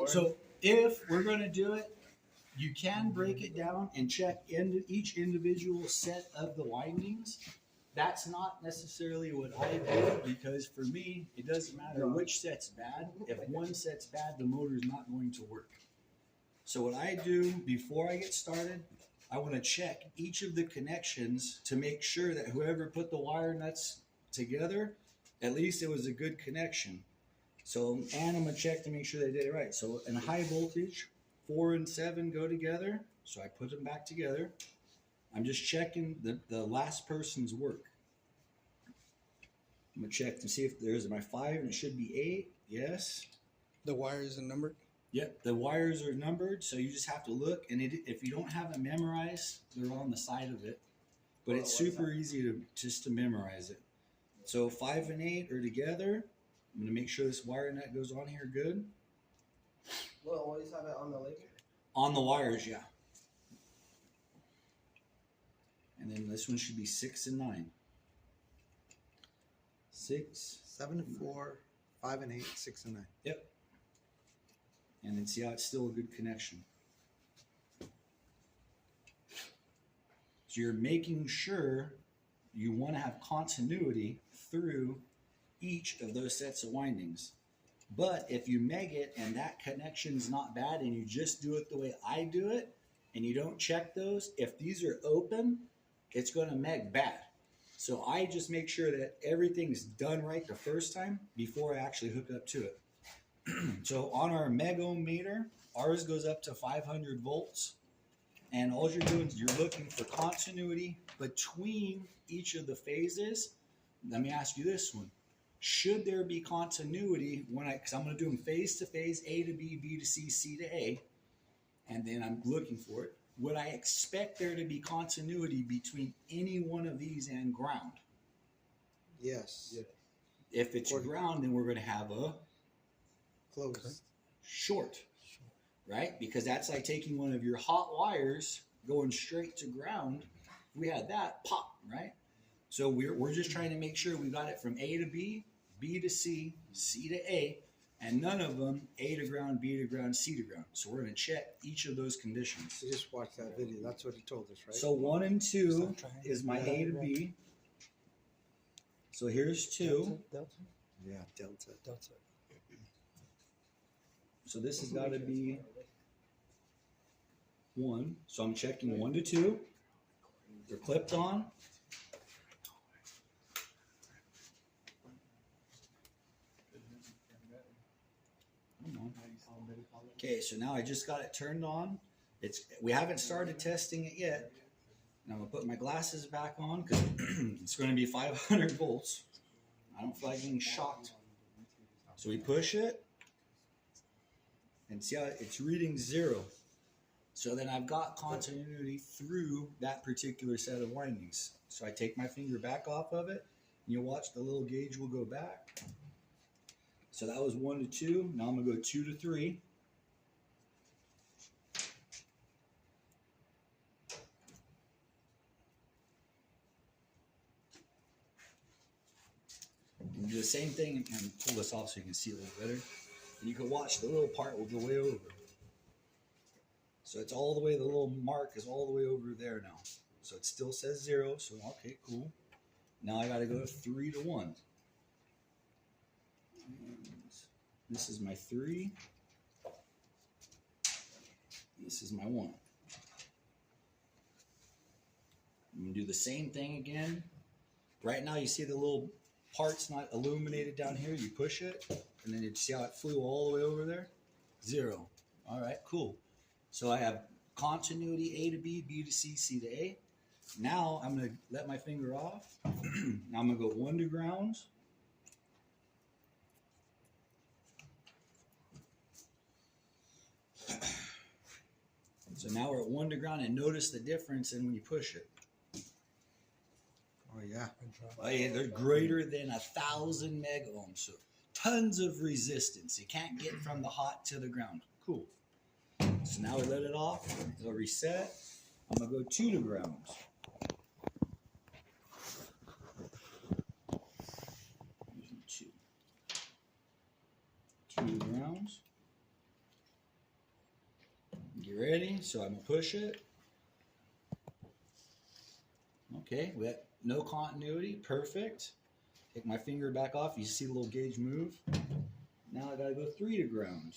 So if we're going to do it, you can break it down and check into each individual set of the windings. That's not necessarily what I do because for me, it doesn't matter which set's bad. If one set's bad, the motor's not going to work. So what I do before I get started, I want to check each of the connections to make sure that whoever put the wire nuts together, at least it was a good connection. So, and I'm going to check to make sure they did it right. So in high voltage, 4 and 7 go together. So I put them back together. I'm just checking the last person's work. I'm going to check to see if there's my 5 and it should be 8. Yes. The wires are numbered? Yep, the wires are numbered, so you just have to look. And if you don't have it memorized, they're on the side of it. But it's super easy to memorize it. So 5 and 8 are together. I'm going to make sure this wire nut goes on here good. Well, always have it on the label? On the wires, yeah. And then this one should be 6 and 9. 6, 7 and 4, 5 and 8, 6 and 9. Yep. And then see how it's still a good connection. So you're making sure you want to have continuity through each of those sets of windings. But if you meg it and that connection's not bad and you just do it the way I do it and you don't check those, if these are open, it's going to meg bad. So I just make sure that everything's done right the first time before I actually hook up to it. So on our megohmmeter, ours goes up to 500 volts. And all you're doing is you're looking for continuity between each of the phases. Let me ask you this one. Should there be continuity because I'm going to do them phase to phase, A to B, B to C, C to A, and then I'm looking for it. Would I expect there to be continuity between any one of these and ground? Yes. Yeah. If it's ground, then we're going to have a closed short, right? Because that's like taking one of your hot wires going straight to ground. If we had that, pop, right? So we're just trying to make sure we got it from A to B, B to C, C to A, and none of them A to ground, B to ground, C to ground. So we're going to check each of those conditions. You just watched that video. That's what he told us, right? So 1 and 2 is my A to B. So here's 2. Delta? Yeah, delta. Delta. So this has got to be 1. So I'm checking 1 to 2. They're clipped on. Okay, so now I just got it turned on. We haven't started testing it yet. And I'm going to put my glasses back on because it's going to be 500 volts. I don't feel like getting shocked. So we push it. And see how it's reading 0. So then I've got continuity through that particular set of windings. So I take my finger back off of it, and you'll watch the little gauge will go back. So that was 1 to 2. Now I'm going to go 2 to 3. And do the same thing and pull this off so you can see it a little better. And you can watch the little part will go way over. So it's all the way, the little mark is all the way over there now. So it still says 0, so okay, cool. Now I got to go 3 to 1. And this is my 3. This is my 1. I'm going to do the same thing again. Right now you see the little part's not illuminated down here. You push it, and then you see how it flew all the way over there? 0. All right, cool. So I have continuity A to B, B to C, C to A. Now I'm going to let my finger off. Now I'm going to go 1 to ground. So now we're at 1 to ground, and notice the difference in when you push it. Oh yeah. Oh, yeah, they're greater than 1,000 megohms. So tons of resistance. You can't get from the hot to the ground. Cool. So now we let it off. It'll reset. I'm going to go 2 to ground. 2 to grounds. You ready? So I'm gonna push it. Okay, we got no continuity, perfect. Take my finger back off, you see the little gauge move. Now I gotta go 3 to ground.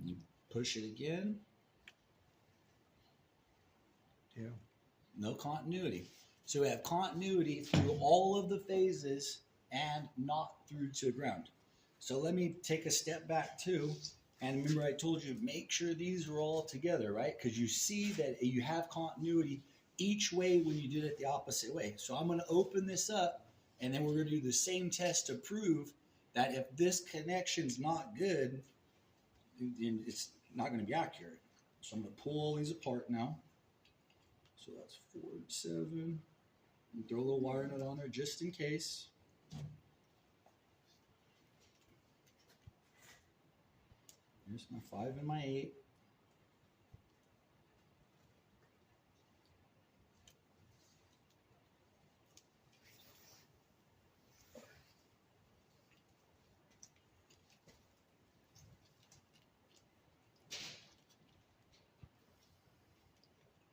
You push it again. Yeah. No continuity. So we have continuity through all of the phases and not through to ground. So let me take a step back too. And remember I told you, make sure these are all together, right? Because you see that you have continuity each way when you do it the opposite way. So I'm gonna open this up and then we're gonna do the same test to prove that if this connection's not good, then it's not gonna be accurate. So I'm gonna pull all these apart now. So that's 4 and 7. And throw a little wire nut on there just in case. Here's my 5 and my 8.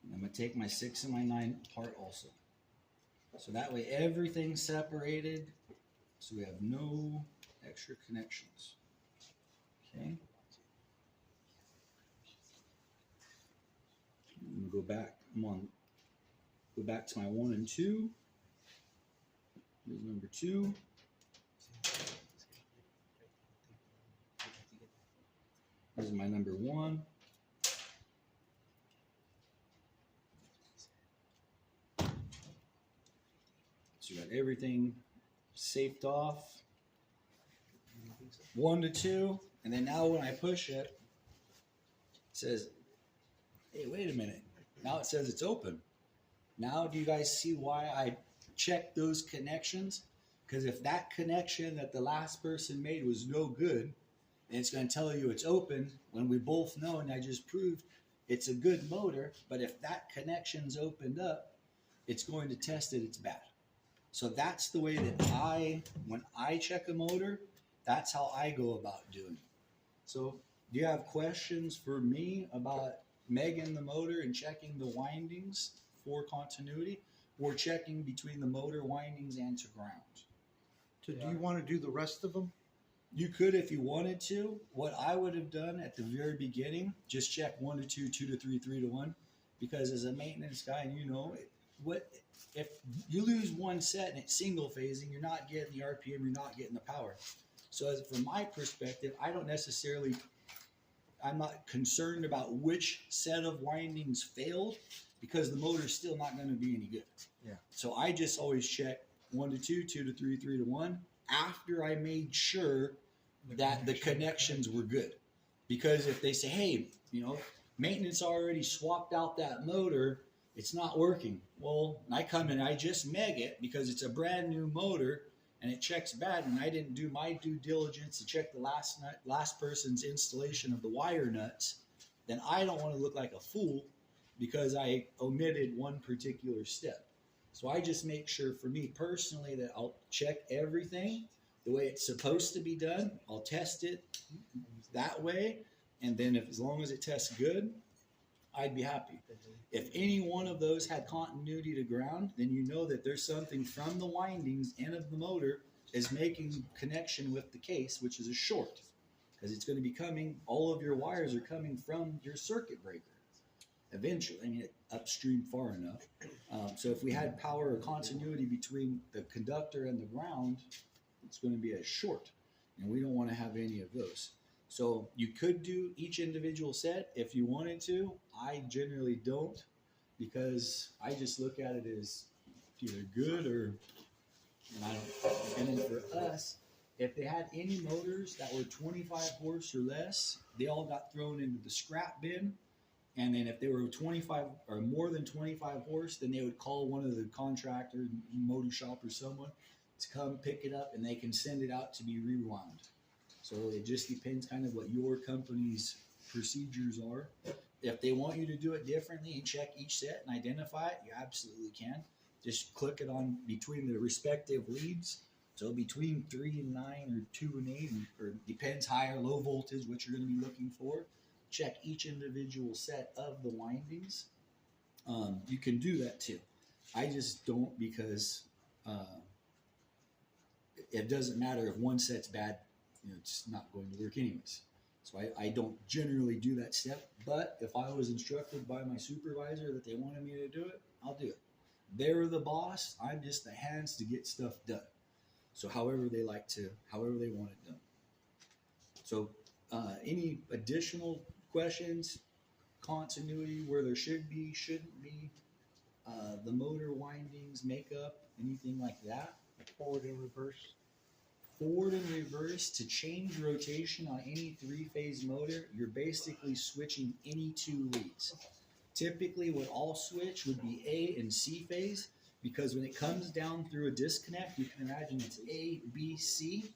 And I'm going to take my 6 and my 9 apart also. So that way everything's separated, so we have no extra connections. Okay. I'm gonna go back. Go back to my 1 and 2. Here's number 2. Here's my number 1. So you got everything safed off. 1 to 2, and then now when I push it, it says, hey, wait a minute. Now it says it's open. Now do you guys see why I checked those connections? Because if that connection that the last person made was no good, then it's going to tell you it's open when we both know, and I just proved it's a good motor, but if that connection's opened up, it's going to test that it's bad. So that's the way that when I check a motor, that's how I go about doing it. So do you have questions for me about megging the motor and checking the windings for continuity, or checking between the motor windings and to ground? So do you want to do the rest of them? You could if you wanted to. What I would have done at the very beginning, just check 1 to 2, 2 to 3, 3 to 1, because as a maintenance guy, and you know, if you lose one set and it's single phasing, you're not getting the RPM, you're not getting the power. So from my perspective, I'm not concerned about which set of windings failed, because the motor's still not going to be any good. Yeah. So I just always check 1 to 2, 2 to 3, 3 to 1 after I made sure that the connections were good. Because if they say, hey, you know, maintenance already swapped out that motor, it's not working. Well, I come in, I just meg it because it's a brand new motor and it checks bad, and I didn't do my due diligence to check the last person's installation of the wire nuts, then I don't want to look like a fool because I omitted one particular step. So I just make sure for me personally that I'll check everything the way it's supposed to be done. I'll test it that way, and then as long as it tests good, I'd be happy. If any one of those had continuity to ground, then you know that there's something from the windings and of the motor is making connection with the case, which is a short, because it's going to be coming, all of your wires are coming from your circuit breaker eventually. I mean, upstream far enough. So if we had power or continuity between the conductor and the ground, it's going to be a short, and we don't want to have any of those. So you could do each individual set if you wanted to. I generally don't, because I just look at it as either good or, and I don't. And then for us, if they had any motors that were 25 horse or less, they all got thrown into the scrap bin. And then if they were 25 or more than 25 horse, then they would call one of the contractor, motor shop or someone to come pick it up, and they can send it out to be rewound. So it just depends kind of what your company's procedures are. If they want you to do it differently and check each set and identify it, you absolutely can. Just click it on between the respective leads So between 3 and 9 or 2 and 8, or depends high or low voltage, what you're going to be looking for. Check each individual set of the windings. You can do that too. I just don't because it doesn't matter if one set's bad, it's not going to work anyways. So I don't generally do that step, but if I was instructed by my supervisor that they wanted me to do it, I'll do it. They're the boss. I'm just the hands to get stuff done. So however they want it done. So any additional questions, continuity where there should be, shouldn't be, the motor windings, makeup, anything like that? Forward and reverse. Forward and reverse to change rotation on any 3-phase motor, you're basically switching any 2 leads. Typically what I'll switch would be A and C phase, because when it comes down through a disconnect, you can imagine it's A, B, C.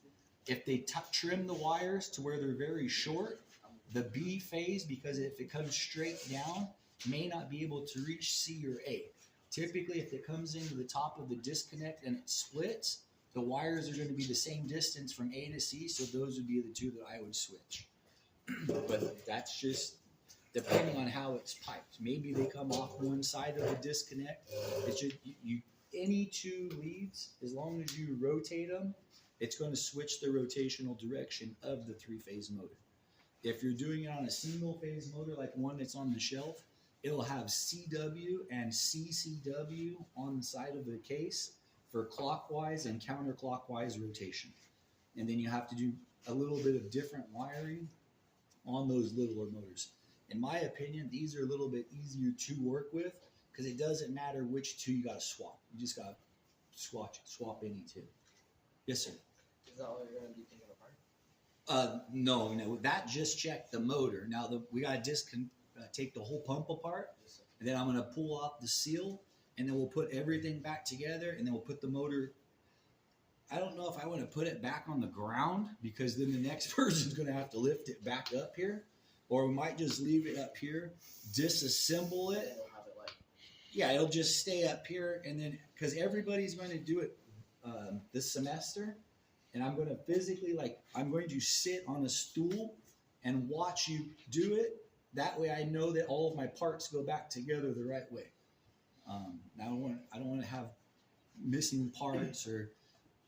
If they trim the wires to where they're very short, the B phase, because if it comes straight down, may not be able to reach C or A. Typically, if it comes into the top of the disconnect and it splits, the wires are going to be the same distance from A to C, so those would be the 2 that I would switch. But that's just depending on how it's piped. Maybe they come off one side of the disconnect. It's just any 2 leads, as long as you rotate them, it's going to switch the rotational direction of the 3-phase motor. If you're doing it on a single-phase motor like one that's on the shelf, it'll have CW and CCW on the side of the case for clockwise and counterclockwise rotation. And then you have to do a little bit of different wiring on those littler motors. In my opinion, these are a little bit easier to work with because it doesn't matter which 2 you got to swap. You just got to swap any 2. Yes, sir. Is that what you're going to be taking apart? No, that just checked the motor. Now we got to take the whole pump apart, and then I'm going to pull off the seal, and then we'll put everything back together, and then we'll put the motor. I don't know if I want to put it back on the ground because then the next person's going to have to lift it back up here, or we might just leave it up here, disassemble it. Yeah, it'll just stay up here, and then because everybody's going to do it this semester, and I'm going to physically, I'm going to sit on a stool and watch you do it. That way I know that all of my parts go back together the right way. I don't want to have missing parts, or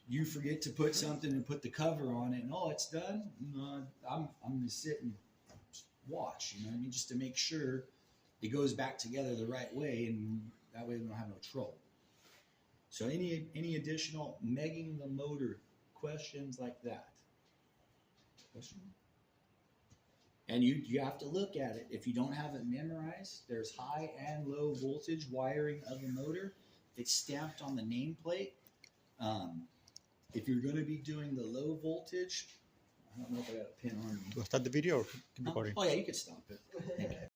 you forget to put something and put the cover on it and it's done. I'm going to sit and watch, you know what I mean, just to make sure it goes back together the right way, and that way we don't have no trouble. So any additional megging the motor questions like that? Question? And you have to look at it. If you don't have it memorized, there's high and low voltage wiring of the motor. It's stamped on the nameplate. If you're going to be doing the low voltage, I don't know if I got a pin on me. We'll start the video or keep recording. Oh yeah, you can stop it.